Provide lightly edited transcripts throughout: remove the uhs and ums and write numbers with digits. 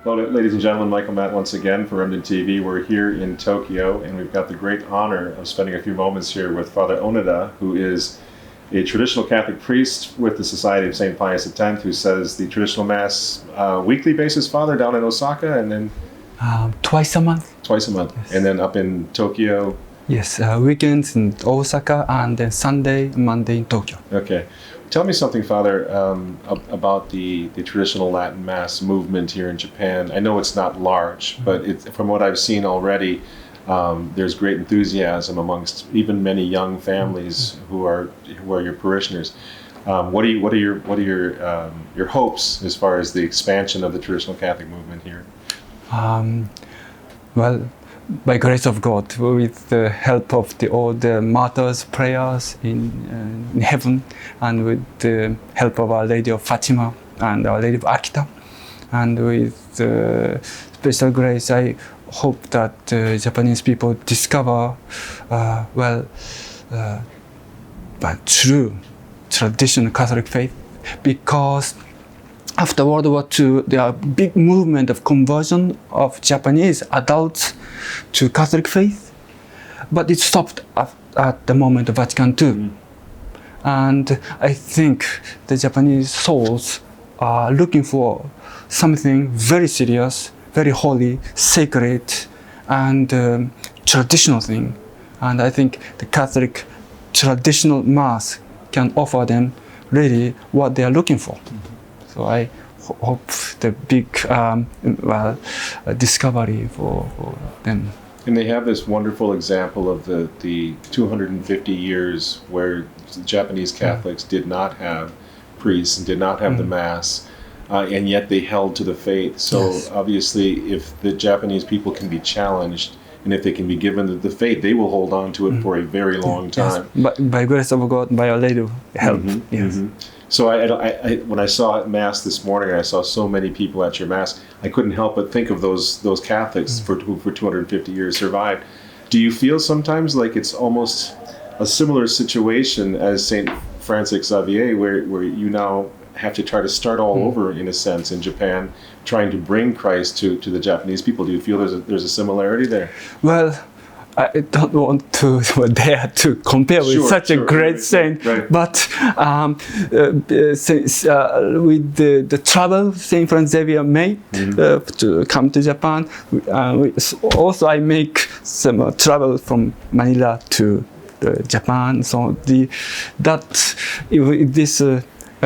Well, ladies and gentlemen, Michael Matt once again for Remnant TV. We're here in Tokyo, and we've got the great honor of spending a few moments here with Father Onoda, who is a traditional Catholic priest with the Society of St. Pius X, who says the traditional Mass weekly basis, Father, down in Osaka, and then twice a month. Twice a month, yes. And then up in Tokyo. Yes, weekends in Osaka, and then Sunday, Monday in Tokyo. Okay. Tell me something, Father, about the traditional Latin Mass movement here in Japan. I know it's not large, but from what I've seen already, there's great enthusiasm amongst even many young families who are your parishioners. What are your hopes as far as the expansion of the traditional Catholic movement here? Well, by grace of God, with the help of all the martyrs' prayers in heaven, and with the help of Our Lady of Fatima and Our Lady of Akita, and with special grace, I hope that Japanese people discover, true traditional Catholic faith, because after World War II, there are big movement of conversion of Japanese adults to Catholic faith, but it stopped at the moment of Vatican II. And I think the Japanese souls are looking for something very serious, very holy, sacred, and traditional thing. And I think the Catholic traditional Mass can offer them really what they are looking for. So I hope the big discovery for them. And they have this wonderful example of the 250 years where Japanese Catholics did not have priests and did not have the Mass, and yet they held to the faith. So obviously, if the Japanese people can be challenged, and if they can be given the faith, they will hold on to it for a very long time. Yes. But by grace of God, by Our Lady of help. So I when I saw Mass this morning, I saw so many people at your Mass, I couldn't help but think of those Catholics who for 250 years survived. Do you feel sometimes like it's almost a similar situation as St. Francis Xavier, where you now have to try to start all over, in a sense, in Japan, trying to bring Christ to the Japanese people? Do you feel there's a similarity there? Well, I don't want to dare to compare with such a great saint, but since, with the travel Saint Francis Xavier made to come to Japan, also I make some travel from Manila to Japan. So this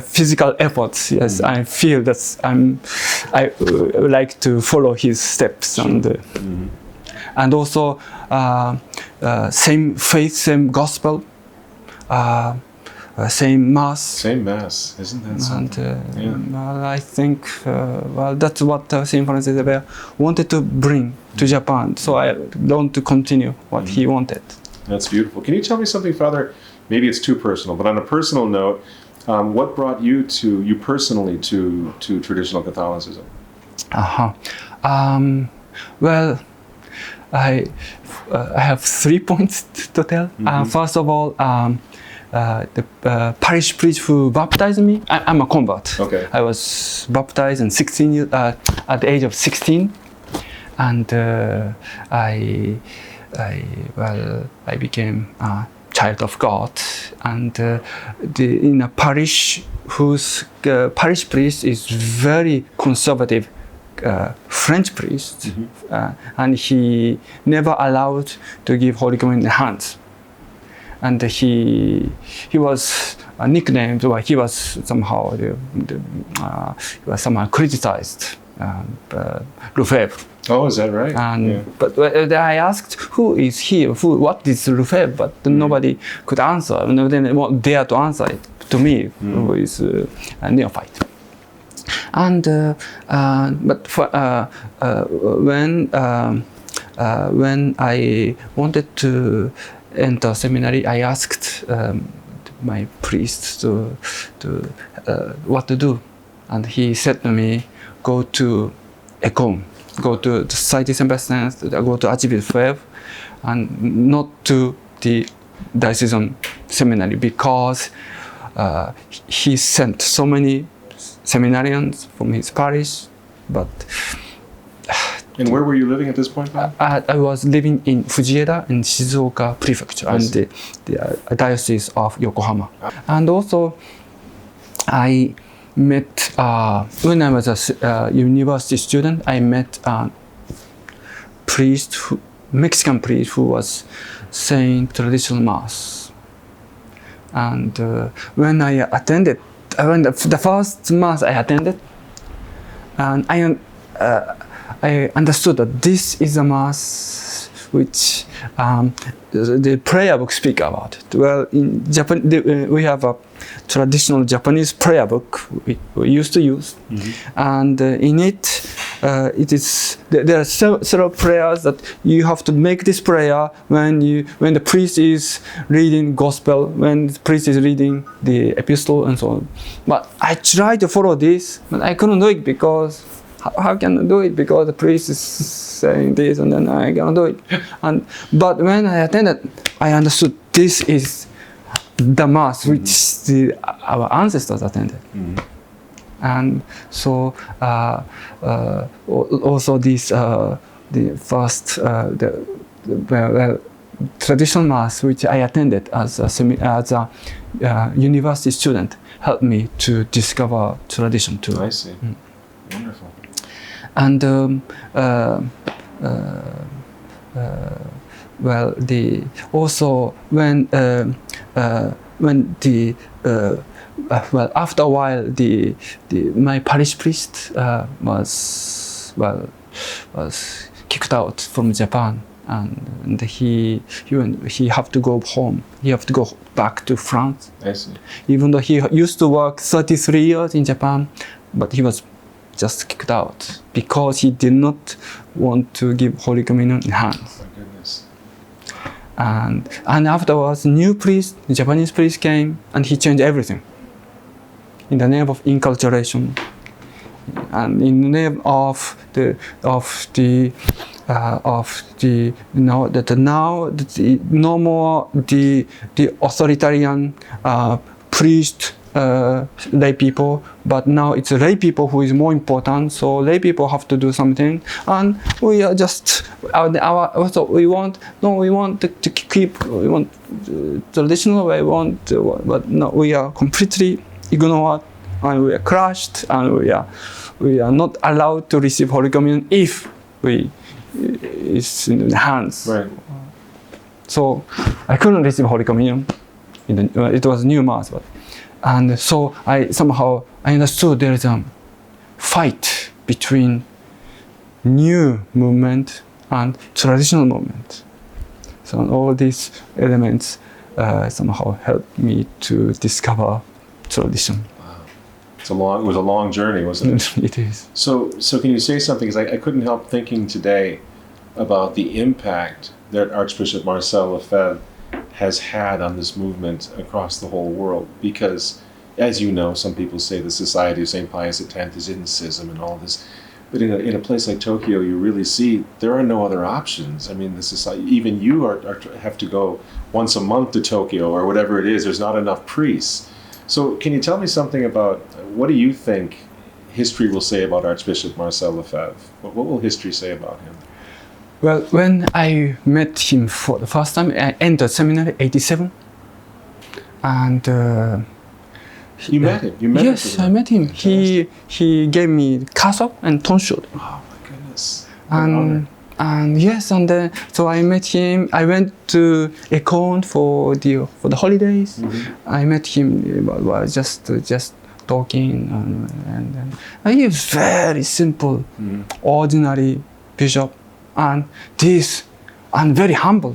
physical efforts, yes, I feel that I like to follow his steps, and also same faith, same gospel, same Mass. Same Mass, isn't that something? I think that's what Saint Francis Xavier wanted to bring to Japan. So I want to continue what he wanted. That's beautiful. Can you tell me something, Father? Maybe it's too personal, but on a personal note, what brought you personally to traditional Catholicism? Well, I have 3 points to tell. First of all, the parish priest who baptized me, I'm a convert. Okay. I was baptized in 16 years, at the age of 16, and I became a child of God, and in a parish whose parish priest is very conservative French priest, and he never allowed to give Holy Communion in hands. And he was nicknamed, or he was somehow criticized, Lefebvre. Oh, is that right? But I asked, who is he? What is Lefebvre? But nobody could answer. No, they won't dare to answer it to me, who is a neophyte. And when I wanted to enter seminary, I asked my priest to what to do, and he said to me, go to ECOM, go to the Society of St. Pius, go to Archbishop Lefebvre, and not to the diocesan seminary, because he sent so many seminarians from his parish, but And where were you living at this point, Bob? I was living in Fujieda in Shizuoka Prefecture and the Diocese of Yokohama. And also, I met, when I was a university student, I met a priest, Mexican priest who was saying traditional mass. And when I attended, the first mass I attended, and I understood that this is a mass which the prayer book speak about it. Well, in Japan, we have a traditional Japanese prayer book we used to use, and in it, there are several prayers that you have to make this prayer when the priest is reading gospel, when the priest is reading the epistle and so on. But I tried to follow this, but I couldn't do it because how can I do it? Because the priest is saying this and then I cannot do it. But when I attended, I understood this is the mass which our ancestors attended. And so also this the first traditional mass which I attended as a university student helped me to discover tradition too. I see. Wonderful. And well, also when after a while my parish priest was kicked out from Japan, and he have to go home. He have to go back to France. I see. Even though he used to work 33 years in Japan, but he was just kicked out because he did not want to give Holy Communion in hands. My goodness. And afterwards, new priest, the Japanese priest came, and he changed everything in the name of inculturation, and in the name of no more the authoritarian priest. Lay people, but now it's lay people who is more important. So lay people have to do something, and we are just we want to keep traditional way. But no, we are completely ignored, and we are crushed, and we are not allowed to receive Holy Communion if it's in the hands. Right. So I couldn't receive Holy Communion. It was new mass, and so I understood there is a fight between new movement and traditional movement. So all these elements somehow helped me to discover tradition. Wow. It was a long journey, wasn't it? It is. So can you say something? Because I couldn't help thinking today about the impact that Archbishop Marcel Lefebvre has had on this movement across the whole world, because, as you know, some people say the Society of St. Pius X is in schism and all this, but in a place like Tokyo, you really see there are no other options. I mean, the society, even you have to go once a month to Tokyo or whatever it is. There's not enough priests. So can you tell me something about what do you think history will say about Archbishop Marcel Lefebvre? What will history say about him? Well, when I met him for the first time, I entered seminary '87, and you met him. You met him. Yes, I met him. He gave me cassock and tonsured. Oh my goodness! And yes, and so I met him. I went to Econ for the holidays. I met him. Well, just talking, and he was very simple, ordinary bishop. And very humble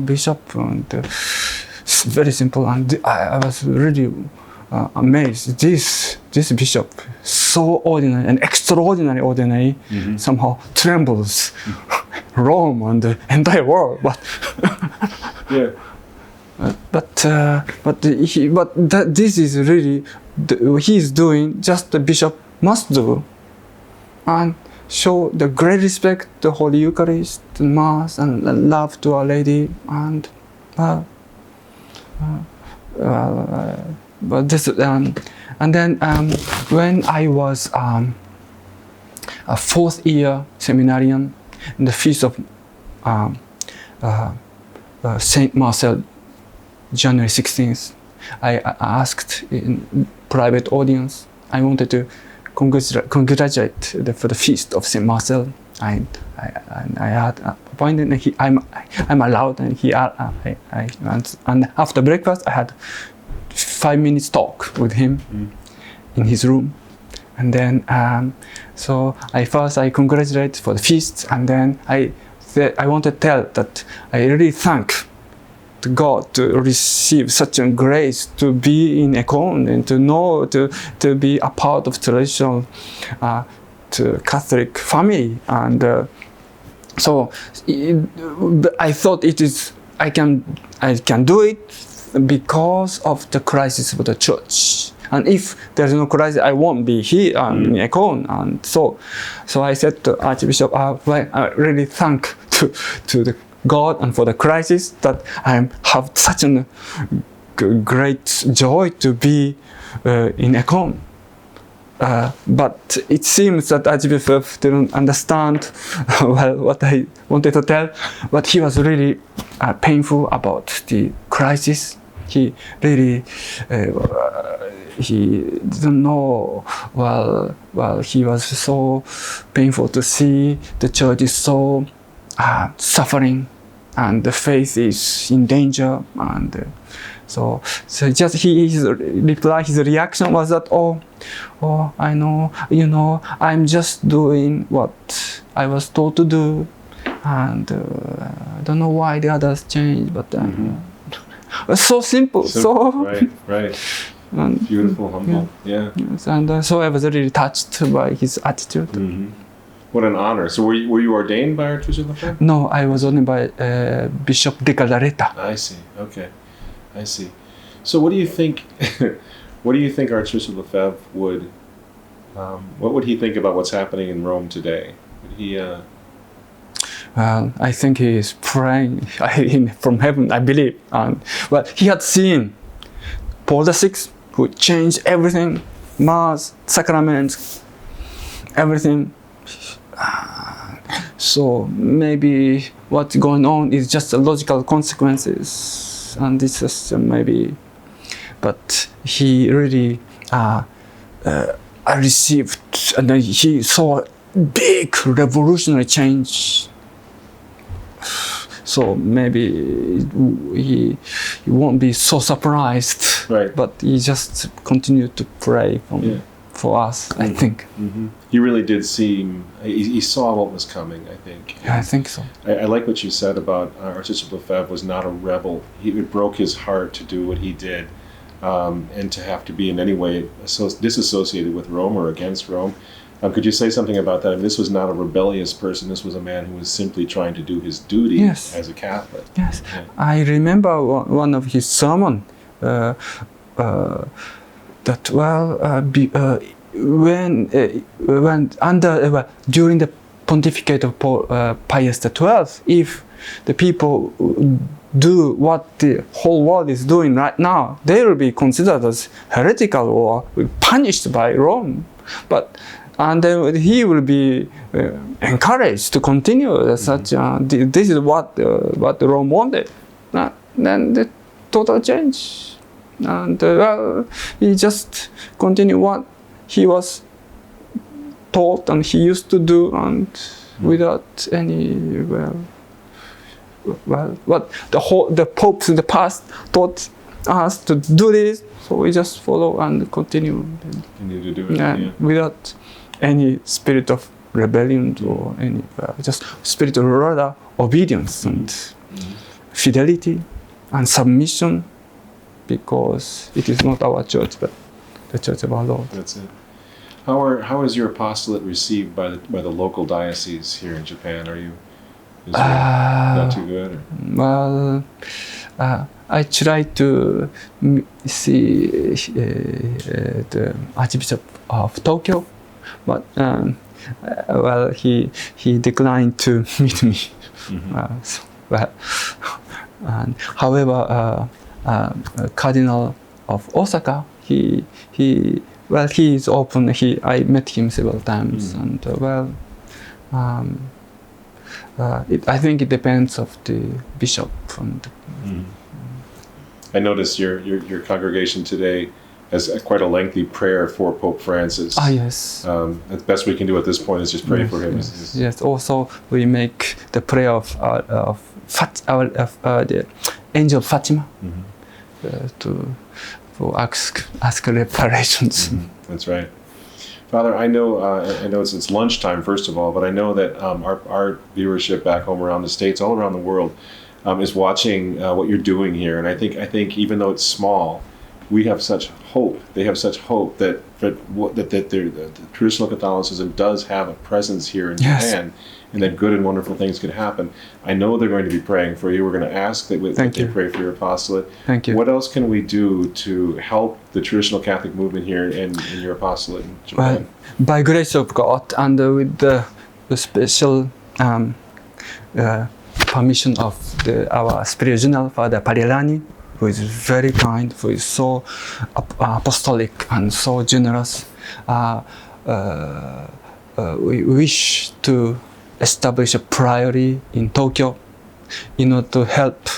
bishop, and very simple. And I was really amazed. This bishop, so ordinary and extraordinary ordinary, somehow trembles Rome and the entire world. But yeah. This is really he is doing just the bishop must do, and show the great respect to Holy Eucharist, the Mass, and love to Our Lady, and but this and then when I was a fourth-year seminarian in the feast of Saint Marcel, January 16th. I asked in private audience. I wanted to congratulate for the feast of Saint Marcel. I had appointed. And I'm allowed, and and after breakfast I had 5 minutes talk with him in his room, and then so I congratulate for the feast, and then I want to tell that I really thank to God to receive such a grace to be in Ekon and to know to be a part of traditional to Catholic family, and so I thought I can do it because of the crisis of the church. And if there's no crisis, I won't be here in Ekon. And so I said to Archbishop, well, I really thank to the God and for the crisis that I have such a great joy to be in Ekon. But it seems that Archbishop didn't understand well what I wanted to tell. But he was really painful about the crisis. He really he didn't know well. He was so painful to see the church is so suffering, and the faith is in danger, and so just his reaction was that oh I know, I'm just doing what I was told to do, and I don't know why the others changed, but it's so simple. So right. And beautiful, humble, yeah. Yes, and so I was really touched by his attitude. What an honor. So were you ordained by Archbishop Lefebvre? No, I was ordained by Bishop de Caldareta. I see. Okay, I see. So what do you think? What do you think Archbishop Lefebvre would? What would he think about what's happening in Rome today? Would he? Well, I think he is praying from heaven, I believe. Well, he had seen Paul VI, who changed everything, Mass, sacraments, everything. So maybe what's going on is just a logical consequences, and this is maybe. But he really received, and then he saw big revolutionary change. So maybe he won't be so surprised, right? But he just continued to pray for us, I think. He really did seem, he saw what was coming, I think. Yeah, I think so. I like what you said about Archbishop Lefebvre was not a rebel. It broke his heart to do what he did, and to have to be in any way disassociated with Rome or against Rome. Could you say something about that? I mean, this was not a rebellious person. This was a man who was simply trying to do his duty as a Catholic. Yes, yeah. I remember one of his sermons that during the pontificate of Pius XII, if the people do what the whole world is doing right now, they will be considered as heretical or punished by Rome. And then he will be encouraged to continue such. This is what Rome wanted. Then the total change, and he just continued what he was taught and he used to do, and without any what the popes in the past taught us to do this. So we just follow and continue. Continue to do it. Without any spirit of rebellion or any just spirit of rather obedience and fidelity and submission, because it is not our church but the church of our Lord. That's it. How is your apostolate received by the local diocese here in Japan? Is it not too good? Or? Well, I try to see the Archbishop of Tokyo, but he declined to meet me. And however, Cardinal of Osaka, he well, he is open. I met him several times, and I think it depends of the bishop. And I noticed your congregation today has quite a lengthy prayer for Pope Francis. Yes. The best we can do at this point is just pray for him. Yes. Also, we make the prayer of the angel Fatima to ask reparations. That's right. Father, I know it's lunchtime, first of all, but I know that our viewership back home around the States, all around the world, is watching what you're doing here. And I think even though it's small, we have such hope. They have such hope that the traditional Catholicism does have a presence here in Japan, and that good and wonderful things could happen. I know they're going to be praying for you. We're going to ask that they pray for your apostolate. Thank you. What else can we do to help the traditional Catholic movement here in your apostolate in Japan? Well, by grace of God and with the special permission of our spiritual general, Father Parilani, who is very kind, who is so apostolic and so generous. We wish to establish a priory in Tokyo in order to help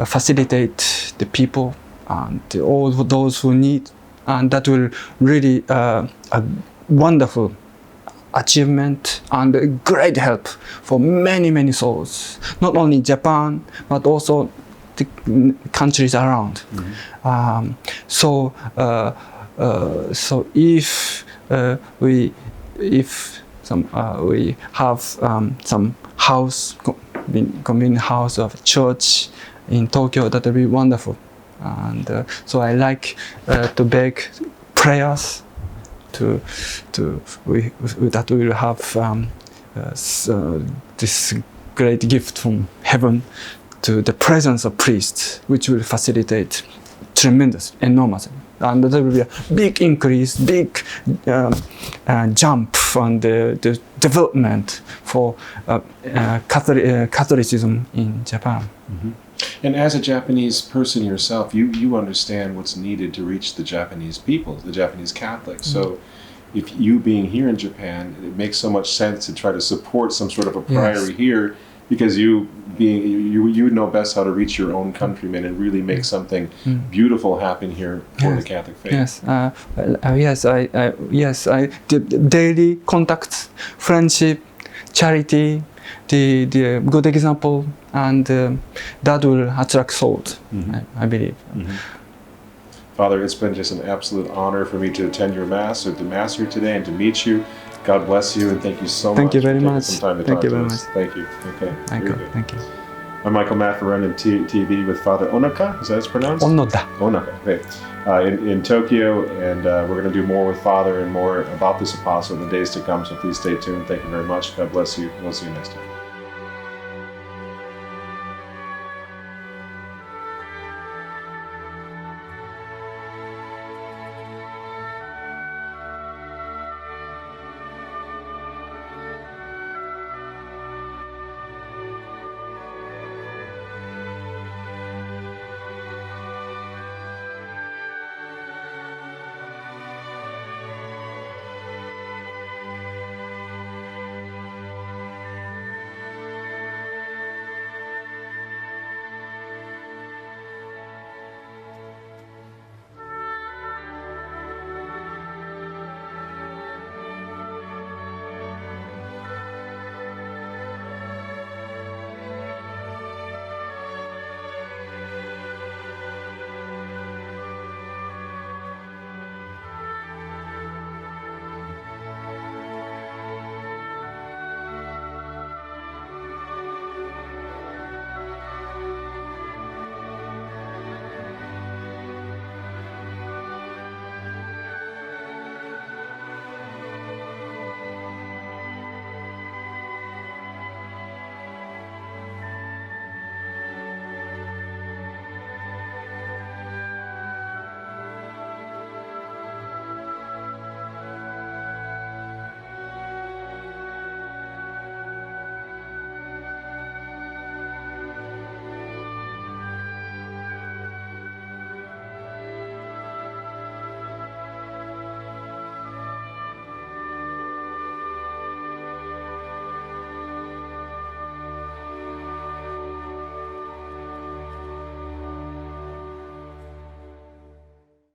facilitate the people and all those who need, and that will really a wonderful achievement and a great help for many souls, not only in Japan but also the countries around. So if we have some house, convenient house of church in Tokyo, that would be wonderful. And so I like to beg prayers that we will have this great gift from heaven to the presence of priests, which will facilitate enormous. And there will be a big increase, big jump on the development for Catholicism in Japan. And as a Japanese person yourself, you understand what's needed to reach the Japanese people, the Japanese Catholics. So if you being here in Japan, it makes so much sense to try to support some sort of a priory here, because you know best how to reach your own countrymen and really make something beautiful happen here for the Catholic faith. I did daily contacts, friendship, charity, the good example, and that will attract souls, I believe. Father, it's been just an absolute honor for me to attend your Mass, or the Mass here today, and to meet you. God bless you, and thank you so much. Thank you very much. Some time to thank talk you very to much. us. Thank you. Okay. Thank you. I'm Michael Matt for Remnant TV with Father Onoda. Is that how it's pronounced? Onoda. Onoda. Okay. In Tokyo, and we're going to do more with Father and more about this apostle in the days to come. So please stay tuned. Thank you very much. God bless you. We'll see you next time.